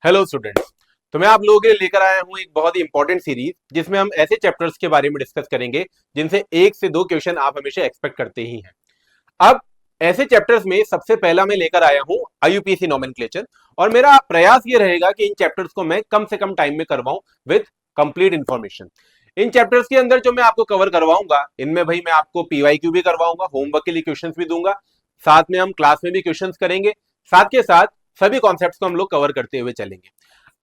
Hello students. तो मैं आप लोगों के लिए लेकर आया हूं एक बहुत ही इंपॉर्टेंट सीरीज जिसमें हम ऐसे चैप्टर्स के बारे में डिस्कस करेंगे जिनसे एक से दो क्वेश्चन आप हमेशा एक्सपेक्ट करते ही हैं। अब ऐसे चैप्टर्स में सबसे पहला मैं लेकर आया हूं आईयूपीएसी नोमेनक्लेचर, और मेरा प्रयास ये रहेगा कि इन चैप्टर्स को मैं कम से कम टाइम में करवाऊं विद कंप्लीट इंफॉर्मेशन। इन चैप्टर्स के अंदर जो मैं आपको कवर करवाऊंगा, इनमें भाई मैं आपको पीवाईक्यू भी करवाऊंगा, होमवर्क के लिए क्वेश्चंस भी दूंगा, साथ में हम क्लास में भी क्वेश्चंस करेंगे, साथ के साथ सभी कॉन्सेप्ट्स को हम लोग कवर करते हुए चलेंगे।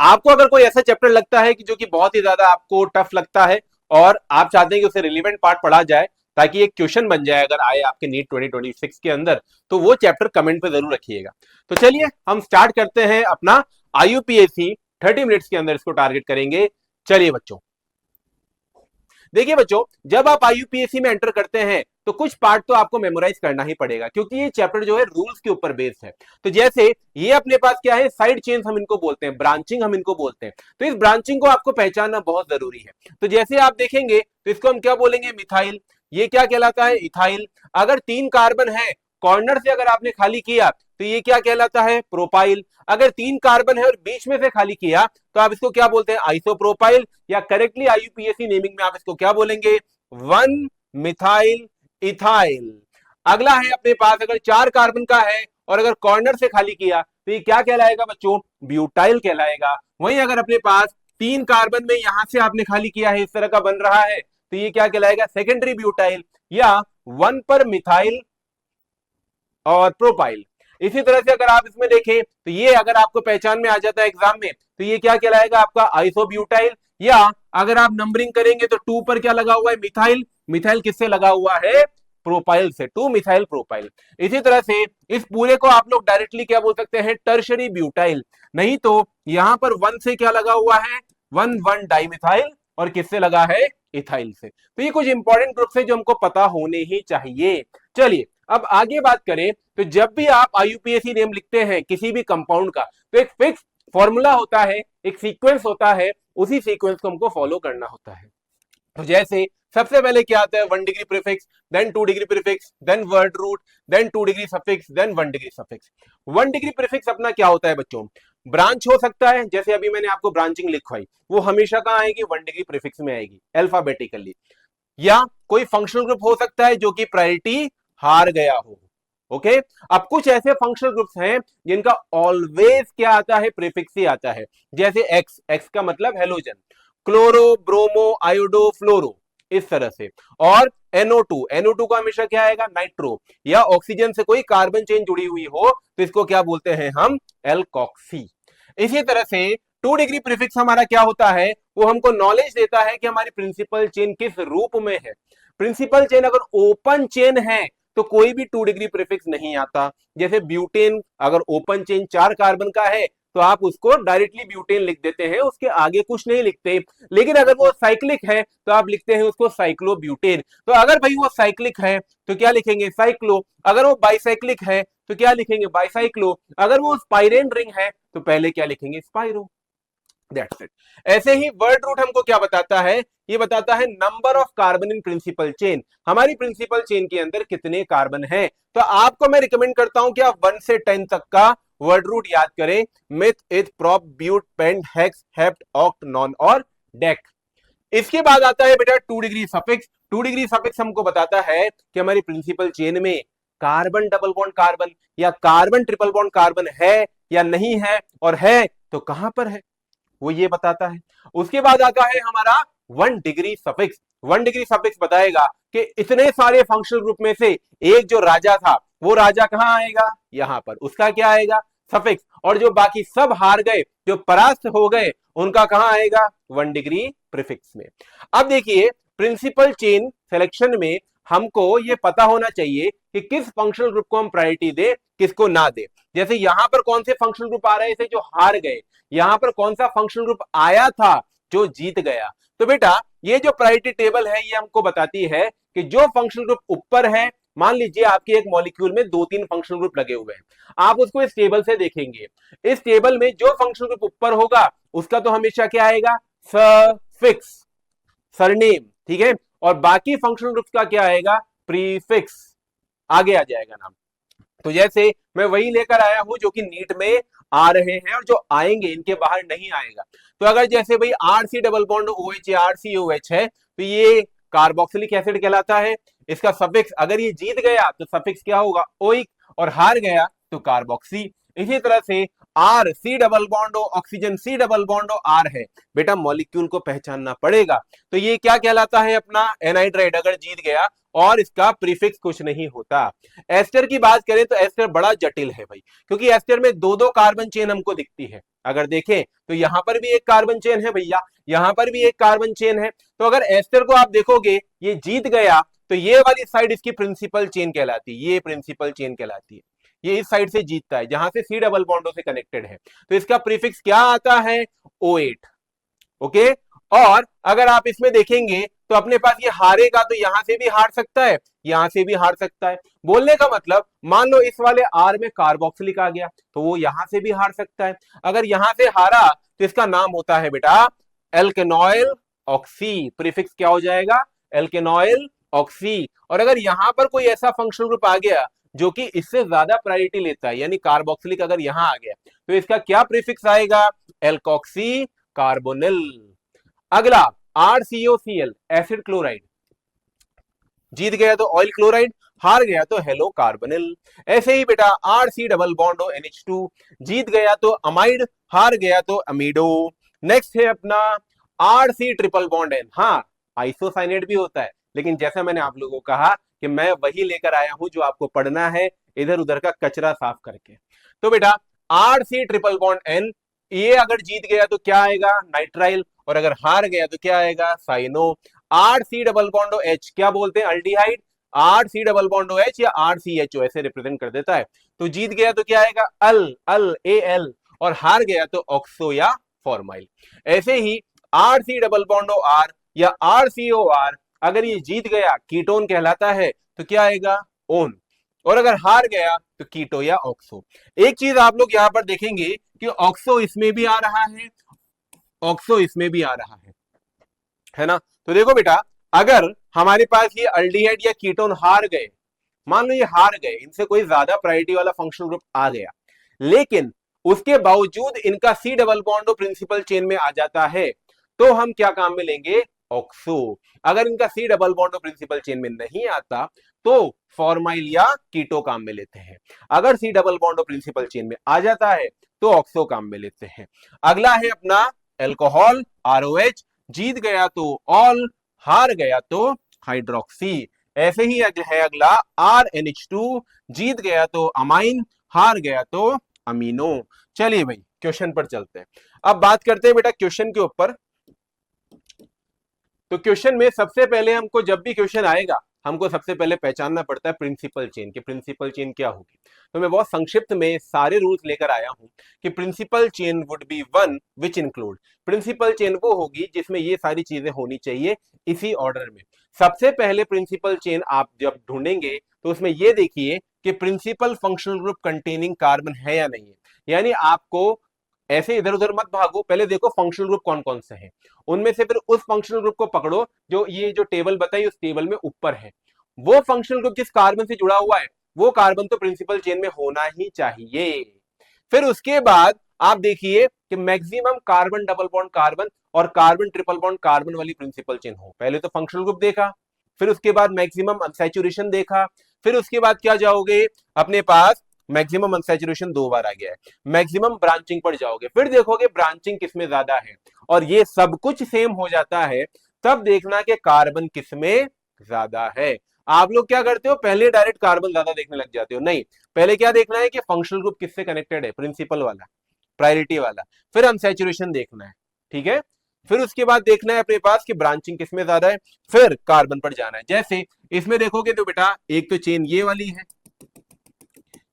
आपको अगर कोई ऐसा चैप्टर लगता है कि जो कि बहुत ही ज्यादा आपको टफ लगता है और आप चाहते हैं कि उसे रिलेवेंट पार्ट पढ़ा जाए ताकि एक क्वेश्चन बन जाए अगर आए आपके नीट 2026 के अंदर, तो वो चैप्टर कमेंट पे जरूर रखिएगा। तो चलिए हम स्टार्ट करते हैं अपना आईयूपीएसी। 30 मिनट्स के अंदर इसको टारगेट करेंगे। चलिए बच्चों, देखिए बच्चों, जब आप आईयूपीएसी में एंटर करते हैं तो कुछ पार्ट तो आपको मेमोराइज करना ही पड़ेगा क्योंकि ये चैप्टर जो है रूल्स के ऊपर बेस्ड है। तो जैसे ये अपने पास क्या है, साइड चेन्स हम इनको बोलते हैं, ब्रांचिंग हम इनको बोलते हैं। तो इस ब्रांचिंग को आपको पहचानना बहुत जरूरी है। तो जैसे आप देखेंगे तो इसको हम क्या बोलेंगे, मिथाइल। ये क्या कहलाता है, इथाइल। अगर 3 कार्बन है, कॉर्नर से अगर आपने खाली किया तो ये क्या कहलाता है, प्रोपाइल। अगर 3 कार्बन है और बीच में से खाली किया तो आप इसको क्या बोलते हैं, आइसोप्रोपाइल, या करेक्टली आईयूपीएसी नेमिंग में आप इसको क्या बोलेंगे, 1 मिथाइल इथाइल। अगला है अपने पास, अगर 4 कार्बन का है और अगर कॉर्नर से खाली किया तो ये क्या कहलाएगा बच्चों, ब्यूटाइल कहलाएगा। वहीं अगर अपने पास 3 कार्बन में यहां से आपने खाली किया है, इस तरह का बन रहा है, तो ये क्या कहलाएगा, सेकेंडरी ब्यूटाइल, या 1 पर मिथाइल और प्रोपाइल। इसी तरह से अगर आप इसमें देखें तो ये अगर आपको पहचान में आ जाता है एग्जाम में, तो ये क्या कहलाएगा आपका आइसोब्यूटाइल। या अगर आप नंबरिंग करेंगे तो 2 पर क्या लगा हुआ है, मिथाइल। मिथाइल किससे लगा हुआ है, प्रोपाइल से, 2 मिथाइल प्रोपाइल। इसी तरह से इस पूरे को आप लोग डायरेक्टली क्या बोल सकते हैं, टर्शरी ब्यूटाइल। नहीं तो यहां पर 1 से क्या लगा हुआ है, 1 डाइमिथाइल, और किससे लगा है, इथाइल से। तो ये कुछ इंपॉर्टेंट ग्रुप है जो हमको पता होने ही चाहिए। चलिए अब आगे बात करें तो जब भी आप आईयूपीएसी नेम लिखते हैं किसी भी कंपाउंड का, तो एक फिक्स फॉर्मूला होता है, एक सीक्वेंस होता है, उसी सीक्वेंस को हमको फॉलो करना होता है। तो जैसे सबसे पहले क्या आता है, 1 degree prefix, then 2 degree prefix, then word root, then 2 degree suffix, then 1 degree suffix. 1 degree prefix अपना क्या होता है बच्चों, ब्रांच हो सकता है, जैसे अभी मैंने आपको ब्रांचिंग लिखवाई, वो हमेशा कहां आएगी, 1 डिग्री प्रीफिक्स में आएगी, अल्फाबेटिकली। या कोई फंक्शनल ग्रुप हो सकता है जो कि प्रायोरिटी हार गया हो। ओके, अब कुछ ऐसे फंक्शनल ग्रुप्स हैं जिनका ऑलवेज क्या आता है, प्रीफिक्स ही आता है। जैसे एक्स, एक्स का मतलब हेलोजन, क्लोरो, ब्रोमो, आयोडो, फ्लोरो, इस तरह से। और NO2, NO2 का हमेशा क्या आएगा, नाइट्रो। या ऑक्सीजन से कोई कार्बन चेन जुड़ी हुई हो तो इसको क्या बोलते हैं हम, एल्कोक्सी। इसी तरह से 2 डिग्री प्रीफिक्स हमारा क्या होता है, वो हमको नॉलेज देता है कि हमारी प्रिंसिपल चेन किस रूप में है। प्रिंसिपल चेन अगर ओपन चेन है तो कोई भी 2 डिग्री प्रीफिक्स नहीं आता। जैसे ब्यूटेन अगर ओपन चेन 4 कार्बन का है तो आप उसको डायरेक्टली ब्यूटेन लिख देते हैं, उसके आगे कुछ नहीं लिखते। लेकिन अगर वो साइक्लिक है तो आप लिखते हैं उसको साइक्लोब्यूटेन। तो अगर भाई वो साइक्लिक है तो क्या लिखेंगे, साइक्लो। अगर वो बाइसाइक्लिक है तो क्या लिखेंगे, बाइसाइक्लो। अगर वो स्पाइरेन रिंग है तो पहले क्या लिखेंगे, स्पाइरो। That's it. ऐसे ही वर्ड रूट हमको क्या बताता है, ये बताता है number of carbon in principle chain, हमारी प्रिंसिपल चेन के अंदर कितने कार्बन हैं। तो आपको मैं रिकमेंड करता हूं कि आप 1 से 10 तक का वर्ड रूट याद करें, meth, eth, prop, but, pent, hex, hept, oct, non और डेक। इसके बाद आता है बेटा 2 डिग्री सफिक्स। 2 डिग्री सफिक्स हमको बताता है कि हमारी प्रिंसिपल चेन में कार्बन डबल बॉन्ड कार्बन या कार्बन ट्रिपल बॉन्ड कार्बन है या नहीं है, और है तो कहां पर है, वो ये बताता है। उसके बाद आता है हमारा 1 डिग्री सफिक्स। 1 डिग्री सफिक्स बताएगा कि इतने सारे फंक्शनल ग्रुप में से एक जो राजा था वो राजा कहां आएगा, यहां पर, उसका क्या आएगा, सफिक्स। और जो बाकी सब हार गए, जो परास्त हो गए, उनका कहां आएगा, 1 डिग्री प्रीफिक्स में। अब देखिए प्रिंसिपल चेन सिलेक्शन में हमको ये पता होना चाहिए कि किस फंक्शनल ग्रुप को हम प्रायोरिटी दे, किसको ना दे। जैसे यहां पर कौन से फंक्शनल ग्रुप आ रहे थे जो हार गए, यहां पर कौन सा फंक्शनल ग्रुप आया था जो जीत गया। तो बेटा ये जो प्रायोरिटी टेबल है ये हमको बताती है कि जो फंक्शनल ग्रुप ऊपर है, मान लीजिए आपके एक मॉलिक्यूल में 2-3 फंक्शनल ग्रुप लगे हुए हैं, आप उसको इस टेबल से देखेंगे। इस टेबल में जो फंक्शनल ग्रुप ऊपर होगा उसका तो हमेशा क्या आएगा, सफिक्स, सरनेम, ठीक है। और बाकी फंक्शनल ग्रुप्स का क्या आएगा, प्रीफिक्स, आगे आ जाएगा नाम। तो जैसे मैं वही लेकर आया हूं जो कि नीट में आ रहे हैं और जो आएंगे इनके बाहर नहीं आएगा। तो अगर जैसे भाई RC डबल बॉन्ड OH या RCOH है तो ये कार्बोक्सिलिक एसिड कहलाता है। इसका सफिक्स अगर ये जीत गया तो सफिक्स क्या होगा, ओइक, और हार गया तो कार्बोक्सी। इसी तरह से R C double bond oxygen C double bond R है, बेटा मॉलिक्यूल को पहचानना पड़ेगा। तो ये क्या कहलाता है अपना एनाइड्राइड अगर जीत गया, और इसका प्रीफिक्स कुछ नहीं होता। एस्टर की बात करें तो एस्टर बड़ा जटिल है भाई, क्योंकि एस्टर में दो दो कार्बन चेन हमको दिखती है। अगर देखें तो यहां पर भी एक कार्बन चेन है भैया, यहां पर भी एक कार्बन चेन है। तो अगर एस्टर को आप देखोगे ये जीत गया तो ये वाली साइड इसकी प्रिंसिपल चेन कहलाती है, ये प्रिंसिपल चेन कहलाती है। ये इस साइड से जीतता है जहां से C डबल बॉन्डों से कनेक्टेड है, तो इसका प्रीफिक्स क्या आता है, O8। ओके, और अगर आप इसमें देखेंगे तो अपने पास ये हारेगा तो यहां से भी हार सकता है, यहां से भी हार सकता है। बोलने का मतलब मान लो इस वाले R में कार्बोक्सिलिक आ गया तो वो यहां से भी हार सकता है। अगर यहां से हारा तो इसका नाम होता है बेटा एल्केनॉइल ऑक्सी। प्रीफिक्स क्या हो जाएगा, एल्केनॉइल ऑक्सी। और अगर यहां पर कोई ऐसा फंक्शनल ग्रुप आ गया जो कि इससे ज्यादा प्रायोरिटी लेता है, यानी कार्बोक्सिलिक अगर यहां आ गया तो इसका क्या प्रीफिक्स आएगा, एल्कोक्सी कार्बोनिल। अगला RCOCl एसिड क्लोराइड, जीत गया तो ऑयल क्लोराइड, हार गया तो हेलो कार्बोनिल। ऐसे ही बेटा RC डबल बॉन्ड NH2, जीत गया तो अमाइड, हार गया तो अमीडो। नेक्स्ट है अपना RC ट्रिपल बॉन्ड N। हाँ, आइसोसाइनेट भी होता है, लेकिन जैसा मैंने आप लोगों को कहा कि मैं वही लेकर आया हूं जो आपको पढ़ना है इधर उधर का कचरा साफ करके। तो बेटा RC ट्रिपल बॉन्ड N, ये अगर जीत गया तो क्या आएगा, नाइट्राइल, और अगर हार गया तो क्या आएगा, cyano. RC double bond H क्या बोलते हैं, aldehyde. RC double bond OH या RCHO ऐसे रिप्रेजेंट कर देता है। तो जीत गया तो क्या आएगा, अल, अल, AL, और हार गया तो ऑक्सो या फॉर्माइल। ऐसे ही RC डबल बॉन्ड R या RCOR, अगर ये जीत गया कीटोन कहलाता है तो क्या आएगा, ओन, और अगर हार गया तो कीटो या ऑक्सो। एक चीज आप लोग यहां पर देखेंगे कि ऑक्सो इसमें भी आ रहा है, ऑक्सो इसमें भी आ रहा है ना। तो देखो बेटा, अगर हमारे पास ये अल्डिहाइड या कीटोन हार गए, मान लो ये हार गए, इनसे कोई ज्यादा प्रायोरिटी वाला फंक्शनल ग्रुप आ गया, लेकिन उसके बावजूद इनका C double bond principal chain में आ जाता है, तो हम क्या काम में लेंगे, ऑक्सो। अगर इनका C double bond principal chain में नहीं आता तो फॉर्माइल या कीटो काम में लेते हैं। अगर C double bond principal chain में आ जाता है तो ऑक्सो काम में लेते हैं। अगला है अपना एल्कोहल ROH, जीत गया तो ऑल, हार गया तो हाइड्रोक्सी। ऐसे ही है अगला RNH2, जीत गया तो अमाइन, हार गया तो अमीनो। चलिए भाई क्वेश्चन पर चलते हैं। अब बात करते हैं बेटा क्वेश्चन के ऊपर। तो क्वेश्चन में सबसे पहले हमको, जब भी क्वेश्चन आएगा हमको सबसे पहले पहचानना पड़ता है प्रिंसिपल चेन की, प्रिंसिपल चेन क्या होगी। तो मैं बहुत संक्षिप्त में सारे रूल्स लेकर आया हूं कि principal chain would be one which include, principal chain वो होगी जिसमें ये सारी चीजें होनी चाहिए इसी ऑर्डर में। सबसे पहले प्रिंसिपल चेन आप जब ढूंढेंगे तो उसमें ये देखिए कि principal functional group containing carbon है या नहीं है। यानी आपको ऐसे इधर उधर मत भागो, पहले देखो फंक्शनल ग्रुप कौन कौन से हैं, उनमें से फिर उस फंक्शनल ग्रुप को पकड़ो जो ये जो टेबल बताई उस टेबल में ऊपर है। वो फंक्शनल ग्रुप जिस कार्बन से जुड़ा हुआ है वो कार्बन तो प्रिंसिपल चेन में होना ही चाहिए। फिर उसके बाद आप देखिए कि maximum carbon double bond carbon और कार्बन ट्रिपल बॉन्ड कार्बन वाली प्रिंसिपल चेन हो। पहले तो फंक्शनल ग्रुप देखा, फिर उसके बाद मैक्सिमम अनसैचुरेशन देखा, फिर उसके बाद क्या जाओगे, अपने पास मैक्सिमम अनसैचुरेशन 2 बार आ गया है, मैक्सिमम ब्रांचिंग पर जाओगे, फिर देखोगे ब्रांचिंग किसमें ज्यादा है, और ये सब कुछ सेम हो जाता है, तब देखना कि कार्बन किसमें ज्यादा है। आप लोग क्या करते हो, पहले डायरेक्ट कार्बन ज्यादा देखने लग जाते हो, नहीं, पहले क्या देखना है कि फंक्शनल ग्रुप किससे कनेक्टेड है, प्रिंसिपल वाला, प्रायोरिटी वाला, फिर अनसैचुरेशन देखना है, ठीक है। फिर उसके बाद देखना है अपने पास कि ब्रांचिंग किसमें ज्यादा है, फिर कार्बन पर जाना है। जैसे इसमें देखोगे तो बेटा एक तो चेन ये वाली है,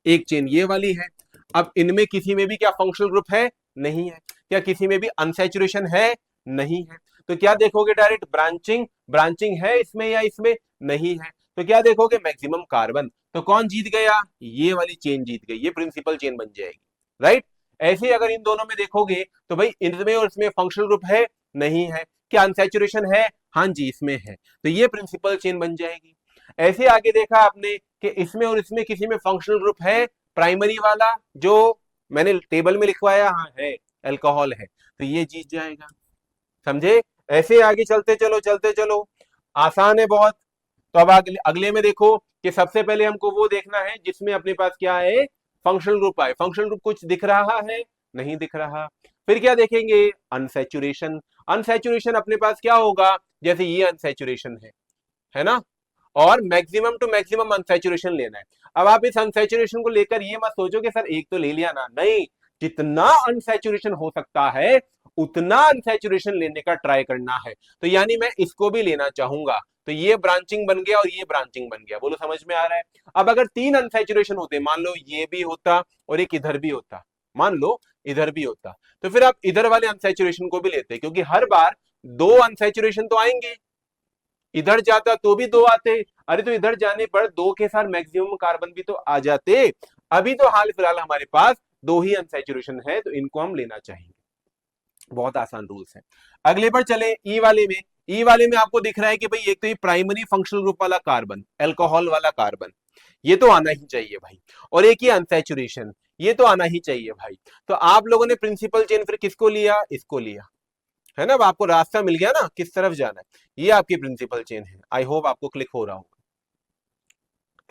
एक चेन ये वाली है। अब इनमें किसी में भी क्या फंक्शनल ग्रुप है, नहीं है। क्या किसी में भी अनसैचुरेशन है, नहीं है। तो क्या देखोगे, डायरेक्ट ब्रांचिंग, ब्रांचिंग है इसमें या इसमें, नहीं है। तो क्या देखोगे, मैक्सिमम कार्बन। तो कौन जीत गया, ये वाली चेन जीत गई, ये प्रिंसिपल चेन बन जाएगी, राइट। ऐसे अगर इन दोनों में देखोगे तो भाई इनमें और इसमें फंक्शनल ग्रुप है, नहीं है। क्या अनसैचुरेशन है, हाँ जी इसमें है, तो ये प्रिंसिपल चेन बन जाएगी। ऐसे आगे देखा आपने कि इसमें और इसमें किसी में फंक्शनल ग्रुप है, प्राइमरी वाला जो मैंने टेबल में लिखवाया, हाँ है, अल्कोहल है, तो ये जीत जाएगा। समझे? ऐसे आगे चलते चलो चलते चलो, आसान है बहुत। तो अब अगले में देखो कि सबसे पहले हमको वो देखना है जिसमें अपने पास क्या है, फंक्शनल ग्रुप आए। फंक्शनल ग्रुप कुछ दिख रहा है? नहीं दिख रहा। फिर क्या देखेंगे? अनसैचुरेशन। अनसैचुरेशन अपने पास क्या होगा, जैसे ये अनसैचुरेशन है ना, और मैक्सिमम टू मैक्सिमम अनसैचुरेशन लेना है। अब आप इस अनसैचुरेशन को लेकर ये मत सोचो कि सर एक तो ले लिया ना, नहीं, जितना अनसैचुरेशन हो सकता है उतना अनसैचुरेशन लेने का ट्राई करना है। तो यानी मैं इसको भी लेना चाहूंगा, तो ये ब्रांचिंग बन गया और ये ब्रांचिंग बन गया। बोलो समझ में आ रहा है? अब अगर 3 अनसैचुरेशन होते, मान लो ये भी होता और एक इधर भी होता, मान लो इधर भी होता, तो फिर आप इधर वाले अनसैचुरेशन को भी लेते, क्योंकि हर बार 2 अनसैचुरेशन तो आएंगे। इधर जाता तो भी 2 आते, अरे तो इधर जाने पर 2 के साथ मैक्सिमम कार्बन भी तो आ जाते। अभी तो हाल फिलहाल हमारे पास 2 ही अनसैचुरेशन है, तो इनको हम लेना चाहेंगे। बहुत आसान रूल्स है। अगले पर चले, ई वाले में। ई वाले में आपको दिख रहा है कि भाई एक तो ये प्राइमरी फंक्शनल ग्रुप वाला कार्बन, अल्कोहल वाला कार्बन, ये तो आना ही चाहिए भाई, और एक ही अनसैचुरेशन, ये तो आना ही चाहिए भाई। तो आप लोगों ने प्रिंसिपल चेन फिर किसको लिया? इसको लिया, है ना। अब आपको रास्ता मिल गया ना किस तरफ जाना है, ये आपकी प्रिंसिपल चेन है। आई होप आपको क्लिक हो रहा होगा।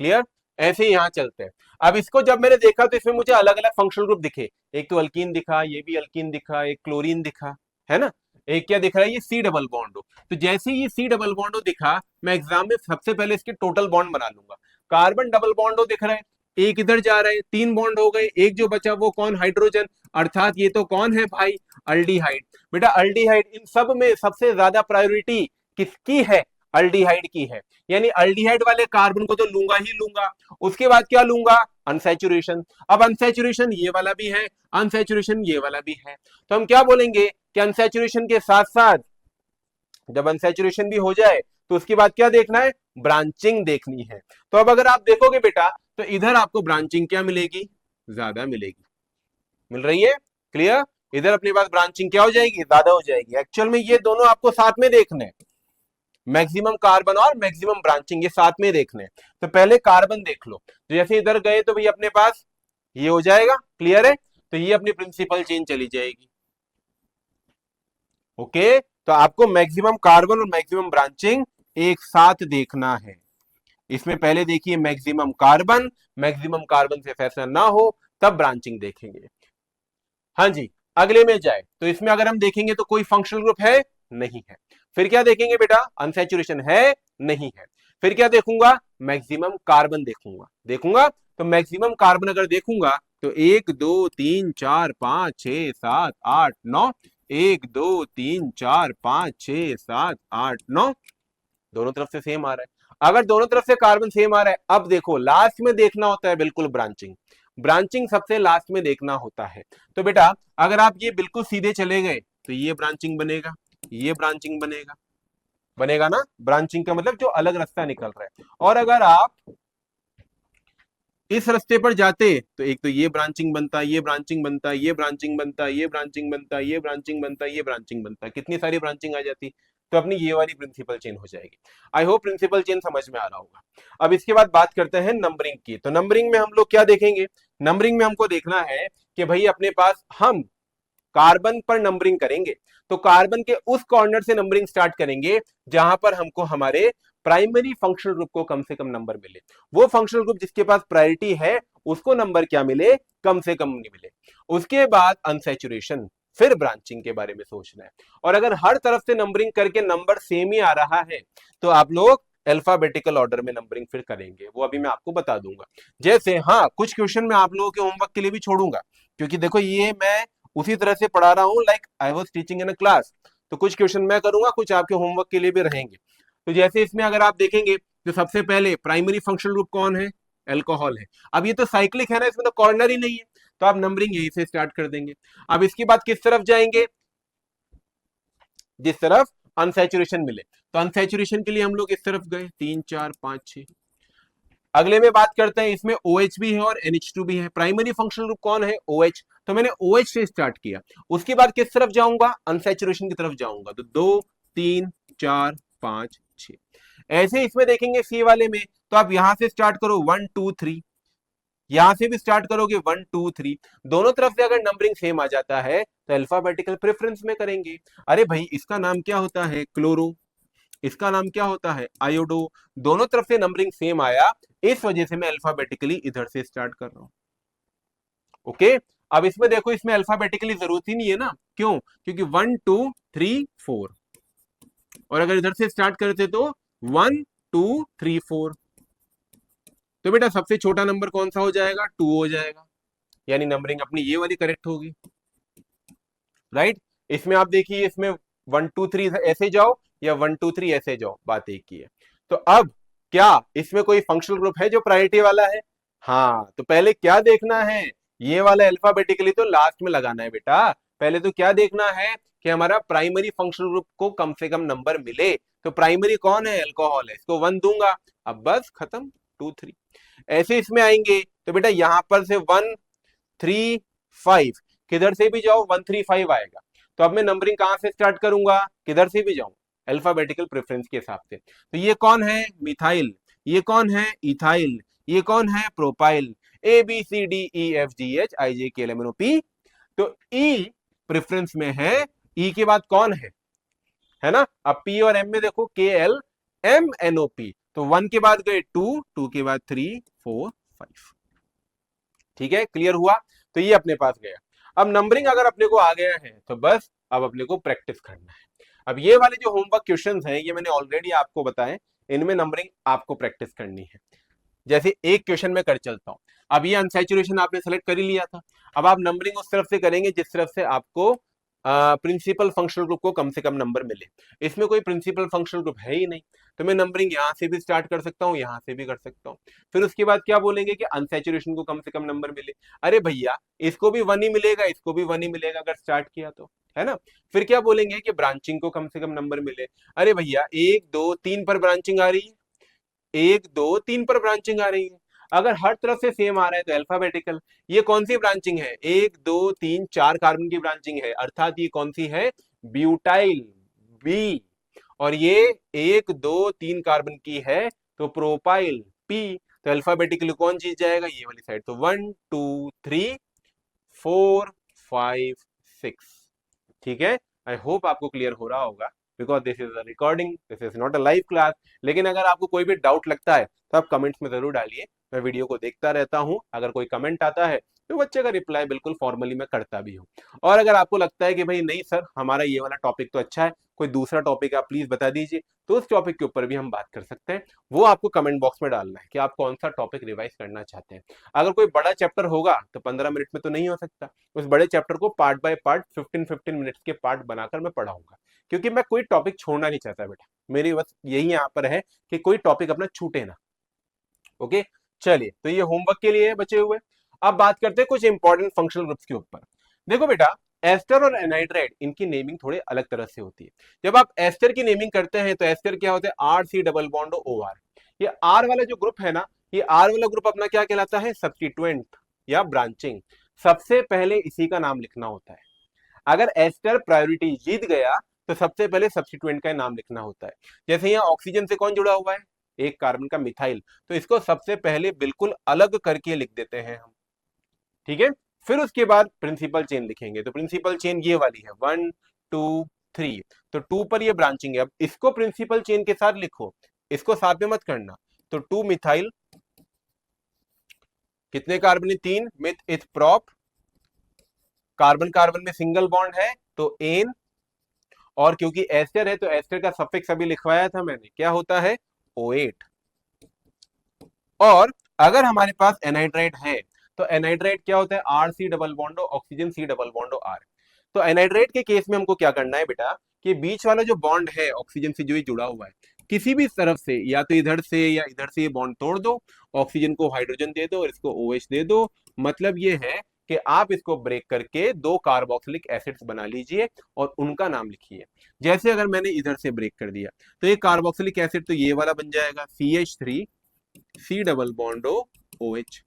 क्लियर? ऐसे ही यहां चलते हैं। अब इसको जब मैंने देखा तो इसमें मुझे अलग अलग फंक्शनल ग्रुप दिखे। एक तो अल्कीन दिखा, ये भी अल्कीन दिखा, एक क्लोरीन दिखा, है ना। एक क्या दिख रहा है, ये सी डबल बॉन्ड हो। तो जैसे ही ये सी डबल बॉन्ड हो दिखा, मैं एग्जाम में सबसे पहले इसके टोटल बॉन्ड बना लूंगा। कार्बन डबल बॉन्ड हो दिख रहा है, एक इधर जा रहा है, 3 बॉन्ड हो गए, एक जो बचा वो कौन? हाइड्रोजन, अर्थात ये तो कौन है भाई? अल्डीहाइड। बेटा अल्डीहाइड, इन सब में सबसे ज्यादा प्रायोरिटी किसकी है? अल्डीहाइड की है। यानी अल्डीहाइड वाले कार्बन को तो लूंगा ही लूंगा। उसके बाद क्या लूंगा? अनसैचुरेशन। अब अनसैचुरेशन ये वाला भी है, अनसैचुरेशन ये वाला भी है, तो हम क्या बोलेंगे कि अनसैचुरेशन के साथ साथ जब अनसैचुरेशन भी हो जाए तो उसके बाद क्या देखना है? ब्रांचिंग देखनी है। तो अब अगर आप देखोगे बेटा, तो इधर आपको ब्रांचिंग क्या मिलेगी? ज्यादा मिलेगी। मिल रही है? क्लियर? इधर अपने पास ब्रांचिंग क्या हो जाएगी? ज्यादा हो जाएगी। एक्चुअल में ये दोनों आपको साथ में देखने हैं, मैक्सिमम कार्बन और मैक्सिमम ब्रांचिंग ये साथ में देखने। तो पहले कार्बन देख लो, तो जैसे इधर गए तो भाई अपने पास ये हो जाएगा। क्लियर है? तो ये अपनी प्रिंसिपल चेन चली जाएगी। ओके, तो आपको मैक्सिमम कार्बन और मैक्सिमम ब्रांचिंग एक साथ देखना है। इसमें पहले देखिए मैक्सिमम कार्बन से फैसला ना हो तब ब्रांचिंग देखेंगे। हाँ जी, अगले में जाए तो इसमें अगर हम देखेंगे तो कोई फंक्शनल ग्रुप है? नहीं है। फिर क्या देखेंगे बेटा? अनसैचुरेशन है? नहीं है। फिर क्या देखूंगा? मैक्सिमम कार्बन देखूंगा। देखूंगा तो मैक्सिमम कार्बन अगर देखूंगा तो 1 2 3 4 5 6 7 8 9, 1 2 3 4 5 6 7 8 9, दोनों तरफ से सेम आ रहा है। अगर दोनों तरफ से कार्बन सेम आ रहा है, अब देखो लास्ट में देखना होता है बिल्कुल ब्रांचिंग। ब्रांचिंग सबसे लास्ट में देखना होता है। तो बेटा अगर आप ये बिल्कुल सीधे चले गए तो ये ब्रांचिंग बनेगा, ये ब्रांचिंग बनेगा, बनेगा ना। ब्रांचिंग का मतलब जो अलग रास्ता निकल रहा है। और अगर आप इस रास्ते पर जाते तो एक तो ये ब्रांचिंग बनता, ये ब्रांचिंग बनता, ये ब्रांचिंग बनता, ये ब्रांचिंग बनता, ये ब्रांचिंग बनता, ये ब्रांचिंग बनता, कितनी सारी ब्रांचिंग आ जाती, तो अपनी ये वाली प्रिंसिपल चेन हो जाएगी। आई होप प्रिंसिपल चेन समझ में आ रहा होगा। अब इसके बाद बात करते हैं नंबरिंग की। तो नंबरिंग में हम लोग क्या देखेंगे? नंबरिंग में हमको देखना है कि भाई अपने पास हम कार्बन पर नंबरिंग करेंगे, तो कार्बन के उस कॉर्नर से नंबरिंग स्टार्ट करेंगे जहां पर हमको हमारे प्राइमरी फंक्शनल ग्रुप को कम से कम नंबर मिले। वो फंक्शनल ग्रुप जिसके पास प्रायोरिटी है उसको नंबर क्या मिले? कम से कम नहीं मिले। उसके बाद अनसैचुरेशन, फिर ब्रांचिंग के बारे में सोचना है। और अगर हर तरफ से नंबरिंग करके नंबर सेम ही आ रहा है तो आप लोग अल्फाबेटिकल ऑर्डर में नंबरिंग फिर करेंगे, वो अभी मैं आपको बता दूंगा। जैसे हाँ, कुछ क्वेश्चन मैं आप लोगों के होमवर्क के लिए भी छोड़ूंगा, क्योंकि देखो ये मैं उसी तरह से पढ़ा रहा हूं like I was teaching in a class. तो कुछ क्वेश्चन मैं करूंगा, कुछ आपके होमवर्क के लिए भी रहेंगे। तो जैसे इसमें अगर आप देखेंगे तो सबसे पहले प्राइमरी फंक्शनल ग्रुप कौन है? अल्कोहल है। अब ये तो साइक्लिक है ना, इसमें तो कॉर्नर ही नहीं है, तो आप नंबरिंग यहीं से स्टार्ट कर देंगे। अब इसके बाद किस तरफ जाएंगे? जिस तरफ अनसैचुरेशन मिले। तो अनसैचुरेशन के लिए हम लोग इस तरफ गए, 3 4 5 6। अगले में बात करते हैं, इसमें OH भी है और NH2 भी है। प्राइमरी फंक्शनल ग्रुप कौन है? OH। तो मैंने OH से स्टार्ट किया, उसके बाद किस तरफ जाऊंगा? अनसैचुरेशन की तरफ जाऊंगा। तो 2 3 4 5 6। ऐसे इसमें देखेंगे सी वाले में, तो आप यहां से स्टार्ट करो 1 2 3, यहां से भी स्टार्ट करोगे 1 2 3, दोनों तरफ से अगर नंबरिंग सेम आ जाता है तो अल्फाबेटिकल प्रेफरेंस में करेंगे। अरे भाई इसका नाम क्या होता है क्लोरो, इसका नाम क्या होता है आयोडो, दोनों तरफ से नंबरिंग सेम आया, इस वजह से मैं अल्फाबेटिकली इधर से स्टार्ट कर रहा हूं। ओके, अब इसमें देखो, इसमें अल्फाबेटिकली जरूरत ही नहीं है ना, क्यों? क्योंकि 1 2 3 4, और अगर इधर से स्टार्ट करते तो 1 2 3 4, तो बेटा सबसे छोटा नंबर कौन सा हो जाएगा? 2 हो जाएगा, यानी नंबरिंग अपनी ये वाली करेक्ट होगी, राइट। इसमें आप देखिए, इसमें 1 2 3 ऐसे जाओ या 1 2 3 ऐसे जाओ, बात एक ही है। तो अब क्या इसमें कोई फंक्शनल ग्रुप है जो प्रायोरिटी वाला है? हाँ, तो पहले क्या देखना है, ये वाला अल्फाबेटिकली तो लास्ट में लगाना है बेटा। पहले तो क्या देखना है कि हमारा प्राइमरी फंक्शनल ग्रुप को कम से कम नंबर मिले। तो प्राइमरी कौन है? अल्कोहल है, इसको 1 दूंगा, अब बस खत्म, 2 3। ऐसे इसमें आएंगे तो बेटा यहां पर से 1 3 5, किधर से भी जाओ 1 3 5 आएगा। तो अब मैं नंबरिंग कहां से स्टार्ट करूंगा? किधर से भी जाऊं, अल्फाबेटिकल प्रेफरेंस के हिसाब से। तो ये कौन है? मिथाइल। ये कौन है? इथाइल। ये कौन है? Propyl. A B C D E F G H I J K L M N O P. तो ई प्रेफरेंस में है, ई के बाद कौन है ना? अब पी और एम में देखो के L M N O P, तो 1 के बाद गए 2, 2 के बाद 3 4 5। ठीक है, क्लियर हुआ? तो ये अपने पास गया। अब नंबरिंग अगर अपने को आ गया है तो बस अब अपने को प्रैक्टिस करना है। अब ये वाले जो होमवर्क क्वेश्चंस हैं ये मैंने ऑलरेडी आपको बताए, इनमें नंबरिंग आपको प्रैक्टिस करनी है। जैसे एक क्वेश्चन में कर चलता हूं। अब ये अनसैचुरेशन आपने सेलेक्ट कर ही लिया था, अब आप नंबरिंग उस तरफ से करेंगे जिस तरफ से आपको प्रिंसिपल फंक्शनल ग्रुप को कम से कम नंबर मिले। इसमें कोई प्रिंसिपल फंक्शनल ग्रुप है ही नहीं, तो मैं नंबरिंग यहां से भी स्टार्ट कर सकता हूं, यहां से भी कर सकता हूं। फिर उसके बाद क्या बोलेंगे कि अनसैचुरेशन को कम से कम नंबर मिले। अरे भैया इसको भी 1 ही मिलेगा, इसको भी 1 ही मिलेगा अगर स्टार्ट किया तो, है ना। फिर क्या बोलेंगे कि ब्रांचिंग को कम से कम नंबर मिले। अरे भैया 1 2 3 पर ब्रांचिंग आ रही है, 1 2 3 पर ब्रांचिंग आ रही है। अगर हर तरफ से सेम आ रहा है तो अल्फाबेटिकल। ये कौन सी ब्रांचिंग है? 1 2 3 4 कार्बन की ब्रांचिंग है, अर्थात ये कौन सी है? Butyl, B. और ये 1 2 3 कार्बन की है तो प्रोपाइल, पी। तो अल्फाबेटिकली कौन जीत जाएगा? ये वाली साइड। तो 1 2 3 4 5 6। ठीक है, आई होप आपको क्लियर हो रहा होगा, because this is a recording, this is not a live class. लेकिन अगर आपको कोई भी डाउट लगता है तो आप कमेंट्स में जरूर डालिए, मैं वीडियो को देखता रहता हूं। अगर कोई कमेंट आता है तो बच्चे का रिप्लाई बिल्कुल फॉर्मली मैं करता भी हूँ। और अगर आपको लगता है कि भाई नहीं सर हमारा ये वाला टॉपिक तो अच्छा है, कोई दूसरा टॉपिक आप प्लीज बता दीजिए, तो उस टॉपिक के ऊपर भी हम बात कर सकते हैं। वो आपको कमेंट बॉक्स में डालना है कि आप कौन सा टॉपिक रिवाइज करना चाहते हैं। अगर कोई बड़ा चैप्टर होगा तो 15 मिनट में तो नहीं हो सकता, उस बड़े चैप्टर को पार्ट बाय पार्ट 15-15 मिनट्स के पार्ट बनाकर मैं पढ़ाऊंगा, क्योंकि मैं कोई टॉपिक छोड़ना नहीं चाहता बेटा। मेरी बस यही यहाँ पर है कि कोई टॉपिक अपना छूटे ना। ओके, चलिए, तो ये होमवर्क के लिए है बचे हुए। अब बात करते हैं कुछ इंपॉर्टेंट फंक्शनल ग्रुप्स के ऊपर। देखो बेटा, एस्टर और एनाइड्राइड इनकी नेमिंग थोड़े अलग तरह से होती है। जब आप एस्टर की नेमिंग करते हैं तो एस्टर क्या होता है? R C double bond O R. ये आर वाला जो ग्रुप है ना, ये आर वाला ग्रुप अपना क्या कहलाता है? सब्स्टिट्यूएंट या ब्रांचिंग। सबसे पहले इसी का नाम लिखना होता है। अगर एस्टर प्रायोरिटी जीत गया तो सबसे पहले सब्स्टिट्यूएंट का नाम लिखना होता है। जैसे यहाँ ऑक्सीजन से कौन जुड़ा हुआ है? एक कार्बन का मिथाइल, तो इसको सबसे पहले बिल्कुल अलग करके लिख देते हैं हम। ठीक है, फिर उसके बाद प्रिंसिपल चेन लिखेंगे, तो प्रिंसिपल चेन ये वाली है 1 2 3। तो 2 पर ये ब्रांचिंग है, अब इसको प्रिंसिपल चेन के साथ लिखो, इसको साथ में मत करना। तो 2 मिथाइल, कितने कार्बन है? 3, myth eth prop, carbon carbon में सिंगल बॉन्ड है तो एन, और क्योंकि एस्टर है तो एस्टर का सफिक्स अभी लिखवाया था मैंने, क्या होता है? O8। और अगर हमारे पास एनाइड्राइड है तो एनाइड्राइड क्या होता है? R C double bond O oxygen, C double bond O R. तो एनाइड्राइड के केस में हमको क्या करना है बेटा, कि बीच वाला जो बॉन्ड है ऑक्सीजन से जो ये जुड़ा हुआ है, किसी भी तरफ से, या तो इधर से या इधर से, ये बॉन्ड तोड़ दो, ऑक्सीजन को हाइड्रोजन दे दो और इसको OH दे दो। मतलब ये है कि आप इसको ब्रेक करके 2 कार्बोक्सिलिक एसिड्स बना लीजिए और उनका नाम लिखिए। जैसे अगर मैंने इधर से ब्रेक कर दिया तो ये कार्बोक्सिलिक एसिड तो ये वाला बन जाएगा CH3 C double bond O OH।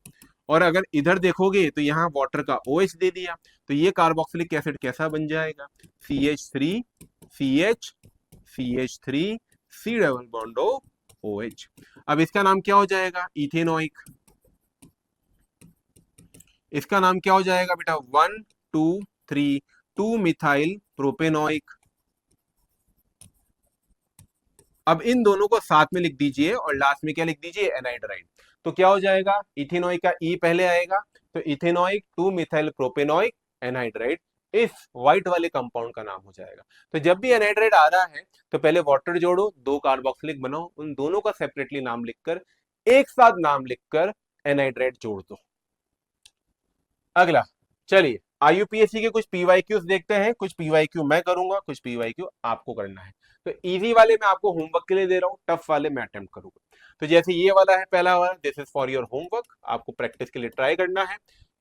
और अगर इधर देखोगे तो यहाँ वाटर का OH दे दिया, तो ये कार्बोक्सिलिक एसिड कैसा बन जाएगा? CH3 CH CH3 C double bond O OH। अब इसका नाम क्या हो जाएगा? इथेनोइक। इसका नाम क्या हो जाएगा बेटा, 1 2 3 2 मिथाइल प्रोपेनॉइक। अब इन दोनों को साथ में लिख दीजिए और लास्ट में क्या लिख दीजिए, एनाइड्राइड। तो क्या हो जाएगा, इथेनॉइक का ई पहले आएगा, तो इथेनॉइक 2 मिथाइल प्रोपेनॉइक एनाइड्राइड इस व्हाइट वाले कंपाउंड का नाम हो जाएगा। तो जब भी एनाइड्राइड आ रहा है तो पहले वाटर जोड़ो, 2 कार्बोक्सिलिक बनाओ, उन दोनों का सेपरेटली नाम लिखकर एक साथ नाम लिखकर एनाइड्राइड जोड़ दो। अगला, चलिए आईयूपीएससी के कुछ पीवाईक्यूज देखते हैं। कुछ पीवाईक्यू मैं करूंगा, कुछ पीवाईक्यू आपको करना है। तो इजी वाले मैं आपको होमवर्क के लिए दे रहा हूँ, टफ वाले मैं अटेम्प्ट करूंगा। तो जैसे ये वाला है पहला वाला, this is for your homework, आपको प्रैक्टिस के लिए ट्राई करना है।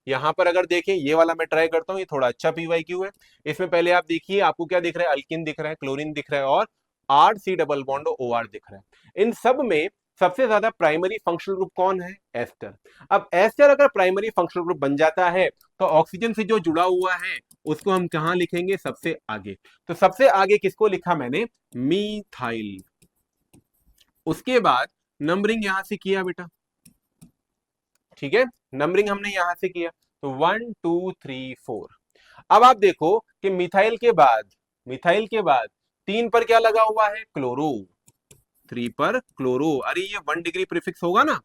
यहाँ पर अगर देखें, ये वाला मैं ट्राई करता हूँ, ये थोड़ा अच्छा पीवाईक्यू है। इसमें पहले आप देखिए, आपको क्या दिख रहा है, अल्किन दिख रहा है, क्लोरीन दिख रहा है और R C double bond O R दिख रहा है। इन सब में सबसे ज्यादा प्राइमरी फंक्शनल ग्रुप कौन है, एस्टर। अब एस्टर अगर प्राइमरी फंक्शनल ग्रुप बन जाता है तो ऑक्सीजन से जो जुड़ा हुआ है उसको हम कहां लिखेंगे, सबसे आगे। तो सबसे आगे किसको लिखा मैंने, मीथाइल। उसके बाद नंबरिंग यहां से किया बेटा, ठीक है, नंबरिंग हमने यहां से किया, तो 1 2 3 4। अब आप देखो कि मिथाइल के बाद 3 पर क्या लगा हुआ है, क्लोरो। 3 पर क्लोरो, अरे ये 1 डिग्री प्रीफिक्स होगा ना,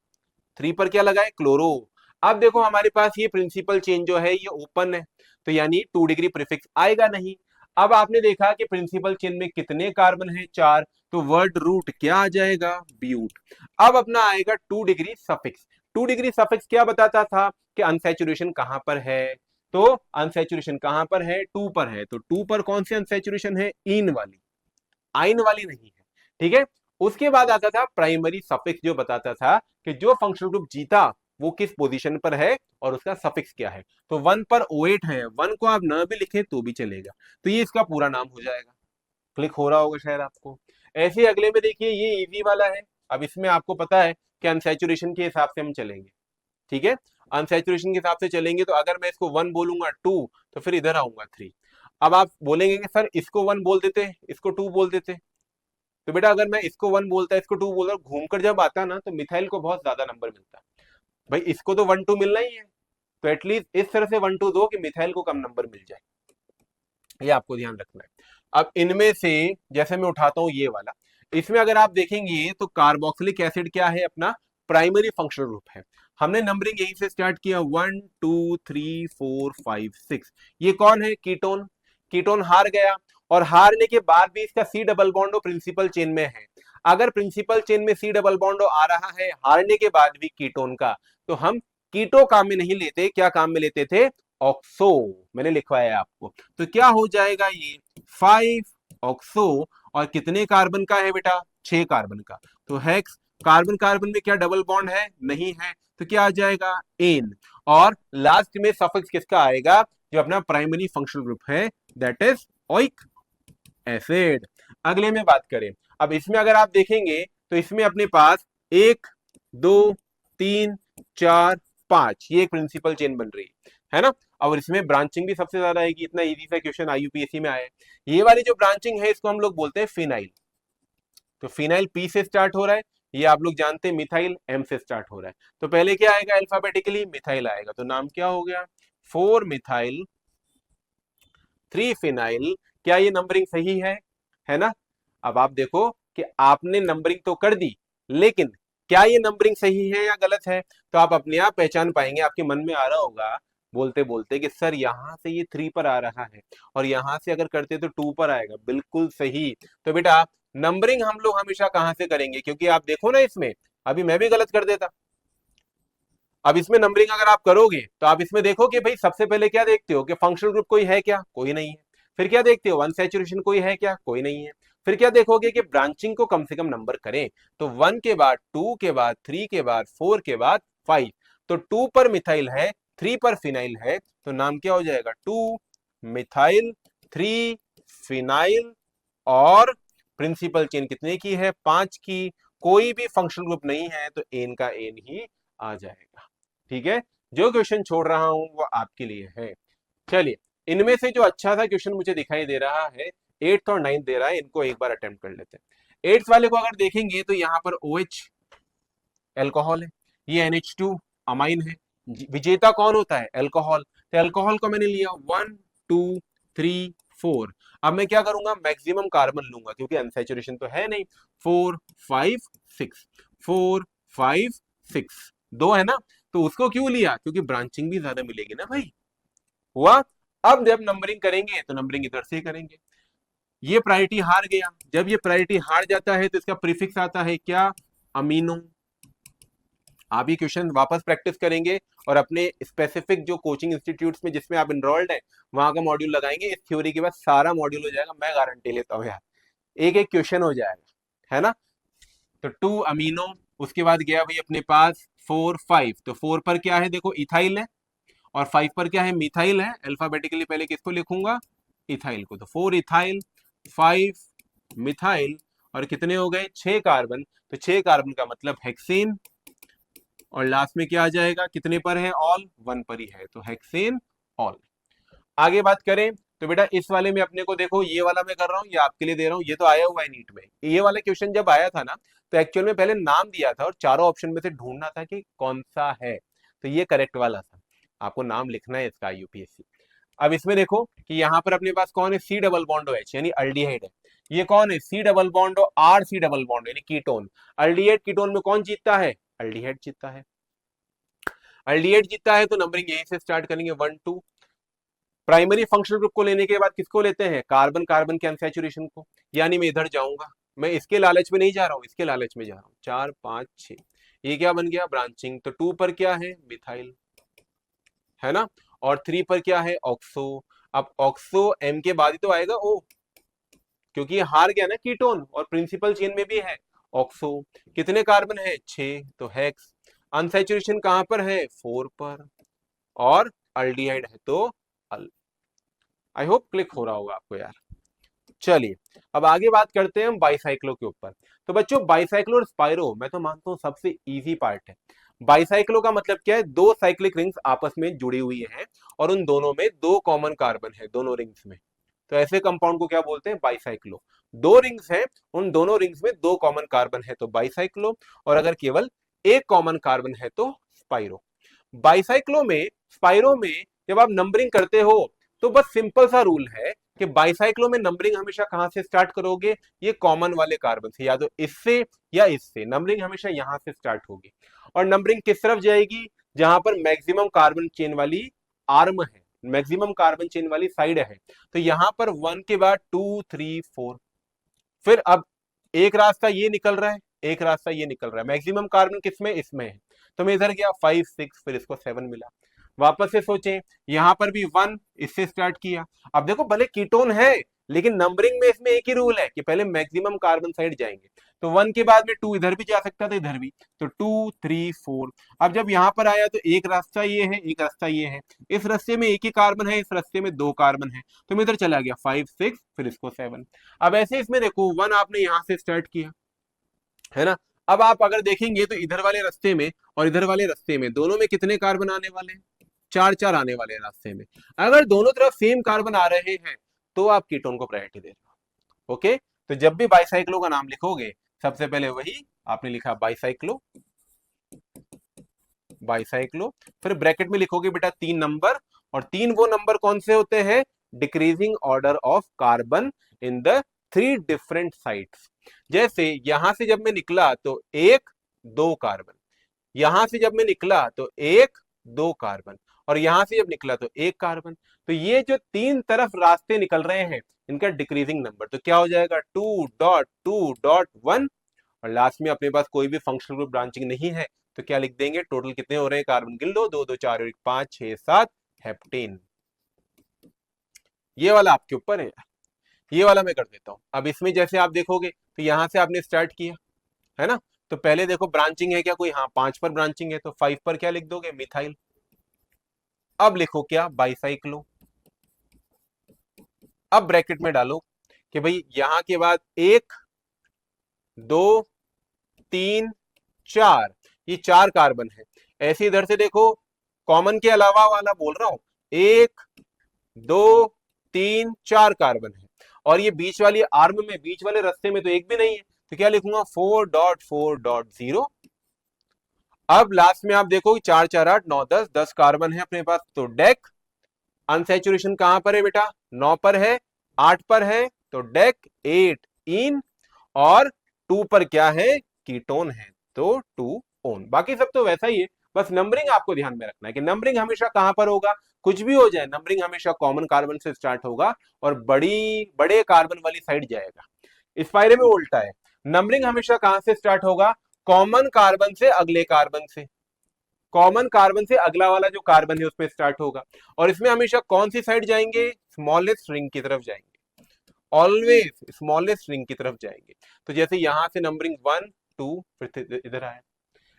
3 पर क्या लगा है, क्लोरो। अब देखो हमारे पास ये प्रिंसिपल चेन जो है ये ओपन है, तो यानी 2 डिग्री प्रीफिक्स आएगा नहीं। अब आपने देखा कि प्रिंसिपल चेन में कितने कार्बन है, 4, तो वर्ड रूट क्या आ जाएगा, ब्यूट। अब अपना आएगा 2 डिग्री सफिक्स। 2 डिग्री सफिक्स क्या बताता था कि अनसैचुरेशन कहां पर है, तो अनसैचुरेशन कहां पर है, 2 पर है। तो 2 पर कौन सी अनसैचुरेशन है, इन वाली, आइन वाली नहीं है, ठीक है। उसके बाद आता था प्राइमरी सफिक्स, जो बताता था कि जो फंक्शनल ग्रुप जीता वो किस पोजीशन पर है और उसका सफिक्स क्या है। तो 1 पर O8 है, 1 को आप न भी लिखे तो भी चलेगा, तो ये इसका पूरा नाम हो जाएगा। क्लिक हो रहा होगा शायद आपको। ऐसे अगले में देखिए, ये इजी वाला है। अब इसमें आपको पता है कि अनसैचुरेशन के हिसाब से हम चलेंगे, ठीक है। अनसैचुरेशन के हिसाब से चलेंगे, तो अगर मैं इसको 1 बोलूंगा, 2, तो फिर इधर आऊंगा 3। अब आप बोलेंगे कि सर इसको 1 बोल देते, इसको 2 बोल देते। तो बेटा अगर मैं इसको 1 बोलता, इसको 2 बोलता, घूमकर जब आता ना तो मिथाइल को बहुत ज्यादा नंबर मिलता। भाई इसको तो 1 2 मिलना ही है, तो एटलीस्ट इस तरह से 1 2 दो कि मिथाइल को कम नंबर मिल जाए, ये आपको ध्यान रखना है। अब इनमें से जैसे मैं उठाता हूं ये वाला, इसमें अगर आप देखेंगे तो कार्बोक्सिलिक एसिड क्या है, अपना प्राइमरी फंक्शनल ग्रुप है। हमने नंबरिंग यहीं से स्टार्ट किया, 1 2 3 4 5 6। ये कौन है, कीटोन। कीटोन हार गया, और हारने के बाद भी इसका सी डबल बॉन्डो प्रिंसिपल चेन में है। अगर प्रिंसिपल चेन में सी डबल बॉन्डो आ रहा है हारने के बाद भी कीटोन का, तो हम कीटो काम में नहीं लेते, क्या काम में लेते थे, ऑक्सो। मैंने लिखवाया आपको, तो क्या हो जाएगा ये, 5 ऑक्सो। और कितने कार्बन का है बेटा, 6 कार्बन का। तो हेक्स, कार्बन कार्बन में क्या डबल बॉन्ड है, नहीं है, तो क्या आ जाएगा, एन। और लास्ट में सफिक्स किसका आएगा, जो अपना प्राइमरी फंक्शनल ग्रुप है, दैट इज ओइक एसिड। अगले में बात करें, अब इसमें अगर आप देखेंगे तो इसमें अपने पास 1 2 3 4 5, ये एक प्रिंसिपल चेन बन रही है ना। और इसमें ब्रांचिंग भी सबसे ज्यादा आएगी, इतना इजी सा क्वेश्चन आईयूपीएससी में आया है। ये वाली जो ब्रांचिंग है इसको हम लोग बोलते हैं फिनाइल। तो फिनाइल पी से स्टार्ट हो रहा है, ये आप लोग जानते हैं, मिथाइल एम से स्टार्ट हो रहा है। तो पहले क्या आएगा, अल्फाबेटिकली मिथाइल आएगा, तो नाम क्या हो गया, 4 मिथाइल 3 फिनाइल। क्या ये नंबरिंग सही है ना। अब आप देखो कि आपने नंबरिंग तो कर दी, लेकिन क्या ये नंबरिंग सही है या गलत है, तो आप अपने आप पहचान पाएंगे। आपके मन में आ रहा होगा बोलते बोलते कि सर यहां से ये 3 पर आ रहा है और यहां से अगर करते तो 2 पर आएगा, बिल्कुल सही। तो बेटा नंबरिंग हम लोग हमेशा कहां से करेंगे, क्योंकि आप देखो ना इसमें, अभी मैं भी गलत कर देता। अब इसमें नंबरिंग अगर आप करोगे तो आप इसमें देखो कि भाई सबसे पहले क्या देखते हो कि फंक्शनल ग्रुप कोई है क्या, कोई नहीं है। फिर क्या देखते हो, अनसैचुरेशन कोई है क्या, कोई नहीं है। फिर क्या देखोगे कि ब्रांचिंग को कम से कम नंबर करें, तो 1 के बाद 2 के बाद 3 के बाद 4 के बाद 5। तो 2 पर मिथाइल है, 3 पर फिनाइल है, तो नाम क्या हो जाएगा, 2 मिथाइल 3 फिनाइल। और प्रिंसिपल चेन कितने की है, 5 की। कोई भी फंक्शनल ग्रुप नहीं है तो एन का एन ही आ जाएगा, ठीक है। जो क्वेश्चन छोड़ रहा हूं वो आपके लिए है। चलिए, इनमें से जो अच्छा सा क्वेश्चन मुझे दिखाई दे रहा है, 8th और 9th दे रहा है, इनको एक बार अटेम्प्ट कर लेते हैं। 8th वाले को अगर देखेंगे तो यहाँ पर OH एल्कोहल है, ये NH2 अमाइन है, विजेता कौन होता है? अल्कोहल। तो अल्कोहल को मैंने लिया 1 2 3 4। अब मैं क्या करूंगा? मैक्सिमम कार्बन लूंगा क्योंकि अनसैचुरेशन तो है नहीं। 4 5 6 4 5 6 दो है ना, तो उसको क्यों लिया? क्योंकि ब्रांचिंग भी ज्यादा मिलेगी ना भाई। हुआ। अब जब नंबरिंग करेंगे तो नंबरिंग इधर से करेंगे। ये प्रायोरिटी हार गया। जब ये प्रायोरिटी हार जाता है तो इसका प्रीफिक्स आता है क्या? अमीनो। आप ये क्वेश्चन वापस प्रैक्टिस करेंगे और अपने स्पेसिफिक जो कोचिंग इंस्टीट्यूट्स में जिसमें आप इनरोल्ड हैं वहां का मॉड्यूल लगाएंगे। इस थ्योरी के बाद सारा मॉड्यूल हो जाएगा, मैं गारंटी लेता हूँ यार। एक एक क्वेश्चन हो जाएगा, है ना। तो 2 अमीनो, उसके बाद गया भाई अपने पास 4 5। तो 4 पर क्या है? देखो इथाइल है, और 5 पर क्या है? मिथाइल है। अल्फाबेटिकली पहले किसको लिखूंगा? इथाइल को। तो 4 इथाइल 5 मिथाइल, और कितने हो गए? 6 कार्बन। तो 6 कार्बन का मतलब हेक्सेन, और लास्ट में क्या आ जाएगा? कितने पर है? ऑल। 1 पर ही है, तो हेक्सेन ऑल। आगे बात करें तो बेटा इस वाले में अपने को देखो, ये वाला मैं कर रहा हूँ, ये आपके लिए दे रहा हूँ, ये तो आया हुआ है नीट में। ये वाला क्वेश्चन जब आया था ना, तो एक्चुअल में पहले नाम दिया था और चारों ऑप्शन में से ढूंढना था कि कौन सा है। तो ये करेक्ट वाला था, आपको नाम लिखना है इसका यूपीएससी। अब इसमें देखो कि यहाँ पर अपने पास कौन है? सी डबल बॉन्डो एच यानी अल्डिहाइड है। ये कौन है? सी double bond O are C double बॉन्डो यानी कीटोन। अल्डिहाइड कीटोन में कौन जीतता है? अल्डिहाइड जीतता है। अल्डिहाइड जीतता है तो नंबरिंग यहीं से स्टार्ट करेंगे 1 2। प्राइमरी फंक्शनल ग्रुप को लेने के बाद किसको लेते हैं? कार्बन कार्बन के अनसैचुरेशन को। यानी मैं इधर जाऊंगा, मैं इसके लालच में नहीं जा रहा हूं, इसके लालच में जा रहा हूं। 4 5 6, ये क्या बन गया? ब्रांचिंग। तो 2 पर क्या है? मिथाइल, है ना। और 3 पर क्या है? ऑक्सो। अब ऑक्सो एम के बाद ही तो आएगा ओ, क्योंकि ये हार गया ना कीटोन, और प्रिंसिपल चेन में भी है ऑक्सो। कितने कार्बन है? 6, तो हेक्स। अनसैचुरेशन कहां पर है? 4 पर। और अल्डिहाइड है तो अल। आई होप क्लिक हो रहा होगा आपको यार। चलिए अब आगे बात करते हैं हम बाईसाइक्लो के ऊपर। तो बच्चों बाईसाइक्लो और स्पाइरो मैं तो मानता हूं सबसे इजी पार्ट है। बाईसाइक्लो का मतलब क्या है? दो साइक्लिक रिंग्स आपस में जुड़ी हुई हैं और उन दोनों में दो कॉमन कार्बन है दोनों रिंग्स में। तो ऐसे कंपाउंड को क्या बोलते हैं? बाईसाइक्लो। दो रिंग्स हैं, उन दोनों रिंग्स में दो कॉमन कार्बन है तो बाईसाइक्लो, और अगर केवल एक कॉमन कार्बन है तो स्पाइरो। बाईसाइक्लो में, स्पाइरो में जब आप नंबरिंग करते हो तो बस सिंपल सा रूल है कि बाईसाइक्लो में नंबरिंग हमेशा कहां से स्टार्ट करोगे? ये कॉमन वाले कार्बन से, या तो इससे या इससे। नंबरिंग हमेशा यहां से स्टार्ट होगी, और नंबरिंग किस तरफ जाएगी? जहां पर मैक्सिमम कार्बन चेन वाली आर्म है, मैक्सिमम कार्बन चेन वाली साइड है। तो यहां पर 1 के बाद 2 3 4। फिर अब एक रास्ता ये निकल रहा है, एक रास्ता ये निकल रहा है। मैक्सिमम कार्बन किसमें? इसमें है। तो मैं इधर गया 5 6, फिर इसको 7 मिला। वापस से सोचें, यहां पर भी 1 इससे स्टार्ट किया। अब देखो भले कीटोन है, लेकिन नंबरिंग में इसमें एक ही रूल है कि पहले मैक्सिमम कार्बन साइड जाएंगे। तो 1 के बाद में 2 इधर भी जा सकता था, इधर भी। तो 2 3 4। अब जब यहां पर आया तो एक रास्ता ये है, एक रास्ता ये है। इस रास्ते में एक ही कार्बन है, इस रास्ते में दो कार्बन है। तो मैं इधर चला गया 5 6, फिर इसको 7। अब ऐसे इसमें देखो 1 आपने यहां से स्टार्ट किया, है ना। अब आप अगर देखेंगे तो इधर वाले रास्ते में और इधर वाले रास्ते में दोनों में कितने कार्बन आने वाले हैं? 4 4 आने वाले हैं रास्ते में। अगर दोनों तरफ सेम कार्बन आ रहे हैं तो आप कीटोन को प्रायोरिटी दे रहे हो। ओके, तो जब भी बाईसाइक्लो का नाम लिखोगे सबसे पहले वही आपने लिखा बाईसाइक्लो, बाईसाइक्लो। फिर ब्रैकेट में लिखोगे बेटा 3 नंबर, और 3 वो नंबर कौन से होते हैं? Decreasing order of carbon in the 3 different sites. जैसे यहां से जब मैं निकला तो 1 2 कार्बन, यहां से जब मैं निकला तो 1 2 कार्बन, और यहां से जब निकला तो 1 कार्बन। तो ये जो 3 तरफ रास्ते निकल रहे हैं इनका डिक्रीजिंग नंबर, तो क्या हो जाएगा? 2.2.1। और लास्ट में अपने पास कोई भी फंक्शनल ग्रुप ब्रांचिंग नहीं है, तो क्या लिख देंगे? टोटल कितने हो रहे हैं? कार्बन गिन लो, 2 2 4 और 1 5 6 7, हेप्टेन। ये वाला आपके ऊपर है, ये वाला मैं कर देता हूं। अब इसमें जैसे आप देखोगे तो यहां से आपने स्टार्ट किया, है ना। तो पहले देखो ब्रांचिंग है क्या कोई? हाँ 5 पर ब्रांचिंग है, तो 5 पर क्या लिख दोगे? मिथाइल। अब लिखो क्या? बाईसाइक्लो। अब ब्रैकेट में डालो कि भाई यहां के बाद 1 2 3 4, ये 4 कार्बन है। ऐसे इधर से देखो, कॉमन के अलावा वाला बोल रहा हूं, 1 2 3 4 कार्बन है। और ये बीच वाली आर्म में, बीच वाले रास्ते में तो एक भी नहीं है, तो क्या लिखूंगा? 4.4.0। अब लास्ट में आप देखो 4 4 8 9 10 10 कार्बन है अपने पास, तो डेक अनसैचुरेशन कहां पर है बेटा, 9 पर है, 8 पर है, तो डेक 8 इन, और 2 पर क्या है, कीटोन है, तो 2 ओन। बाकी सब तो वैसा ही है, बस नंबरिंग आपको ध्यान में रखना है कि नंबरिंग हमेशा कहां पर होगा, कुछ भी हो जाए नंबरिंग हमेशा कॉमन कार्बन से स्टार्ट होगा और बड़े कार्बन वाली साइड जाएगा। इस फायरे में उल्टा है, नंबरिंग हमेशा कहां से स्टार्ट होगा, कॉमन कार्बन से अगले कार्बन से, कॉमन कार्बन से अगला वाला जो कार्बन है उसमें स्टार्ट होगा, और इसमें हमेशा कौन सी साइड जाएंगे, स्मॉलेस्ट रिंग की तरफ जाएंगे, ऑलवेज स्मॉलेस्ट रिंग की तरफ जाएंगे। तो जैसे यहां से नंबरिंग 1 2 फिर इधर आया,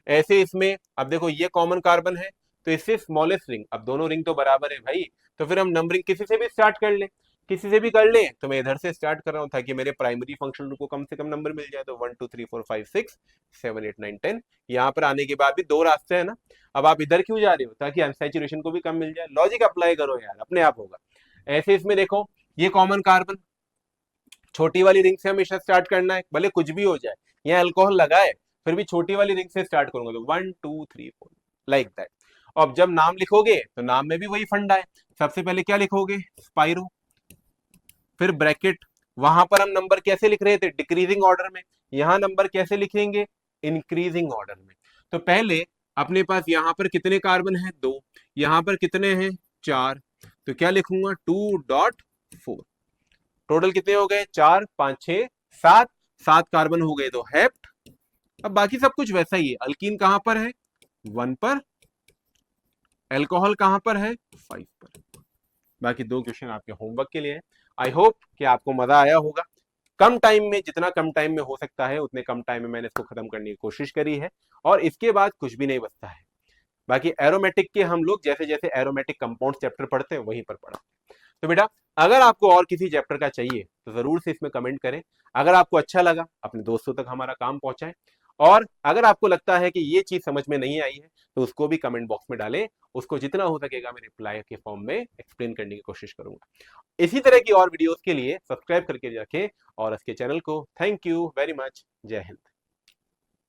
ऐसे इसमें अब देखो ये कॉमन कार्बन है तो इससे स्मॉलेस्ट रिंग, अब दोनों रिंग तो बराबर है भाई, तो फिर हम नंबरिंग किसी से भी स्टार्ट कर ले, किसी से भी कर ले, तो मैं इधर से स्टार्ट कर रहा हूं ताकि मेरे प्राइमरी फंक्शनल को कम से कम नंबर मिल जाए, तो 1 2 3 4 5 6 7 8 9 10। यहां पर आने के बाद भी दो रास्ते हैं ना, अब आप इधर क्यों जा रहे हो, ताकि अनसैचुरेशन को भी कम मिल जाए, लॉजिक अप्लाई करो यार, अपने आप होगा। ऐसे इसमें देखो ये कॉमन कार्बन, छोटी वाली रिंग से हमेशा स्टार्ट करना है, भले कुछ भी हो जाए, यहाँ अल्कोहल लगा है फिर भी छोटी वाली रिंग से स्टार्ट करूंगा, तो 1 2 3 4 लाइक दैट। अब जब नाम लिखोगे तो नाम में भी वही फंडा है, सबसे पहले क्या लिखोगे, स्पाइरो, फिर ब्रैकेट, वहां पर हम नंबर कैसे लिख रहे थे, डिक्रीजिंग ऑर्डर में, यहां नंबर कैसे लिखेंगे, इंक्रीजिंग ऑर्डर में। तो पहले अपने पास यहां पर कितने कार्बन है, 2, यहां पर कितने हैं, 4, तो क्या लिखूंगा 2.4, टोटल कितने हो गए, 4 5 6 7, 7 कार्बन हो गए तो हेप्ट। अब बाकी सब कुछ वैसा ही है, अल्कीन कहां पर है, 1 पर, अल्कोहल कहां पर है, 5 पर। बाकी दो क्वेश्चन आपके होमवर्क के लिए है। आई होप कि आपको मजा आया होगा, कम टाइम में, जितना कम टाइम में हो सकता है उतने कम टाइम में मैंने इसको खत्म करने की कोशिश करी है, और इसके बाद कुछ भी नहीं बचता है। बाकी एरोमेटिक के हम लोग जैसे जैसे एरोमेटिक कंपाउंड चैप्टर पढ़ते हैं वहीं पर पढ़ा। तो बेटा अगर आपको और किसी चैप्टर का चाहिए तो जरूर से इसमें कमेंट करें, अगर आपको अच्छा लगा अपने दोस्तों तक हमारा काम पहुंचाएं, और अगर आपको लगता है कि ये चीज समझ में नहीं आई है तो उसको भी कमेंट बॉक्स में डालें, उसको जितना हो सकेगा मैं रिप्लाई के फॉर्म में एक्सप्लेन करने की कोशिश करूंगा। इसी तरह की और वीडियोस के लिए सब्सक्राइब करके रखें और इसके चैनल को। थैंक यू वेरी मच, जय हिंद।